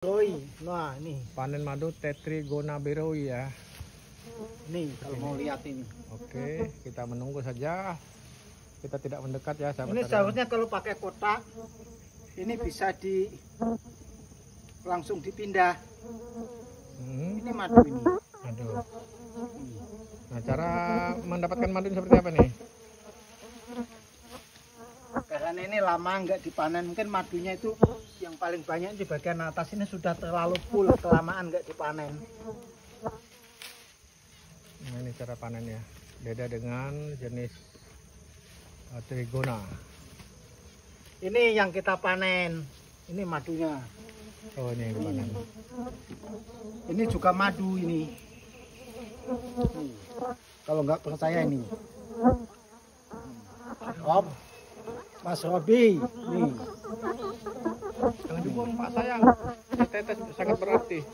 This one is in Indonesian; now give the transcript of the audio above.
Beroi. Nah, ini. Panen madu Tetrigona beroi ya. Nih, kalau mau lihat ini. Oke, kita menunggu saja. Kita tidak mendekat ya, sahabat. Ini seharusnya kalau pakai kotak, ini bisa langsung dipindah. Ini madu ini. Aduh. Nah, cara mendapatkan madu seperti apa nih? Karena ini lama nggak dipanen, mungkin madunya itu yang paling banyak di bagian atas ini sudah terlalu full, kelamaan nggak dipanen. Nah, ini cara panennya. Beda dengan jenis Trigona. Ini yang kita panen. Ini madunya. Oh, ini yang dipanen. Ini juga madu ini. Kalau nggak percaya ini. Om, Mas Robi, nih. Jangan dibuang Pak sayang. Tetes sangat berarti.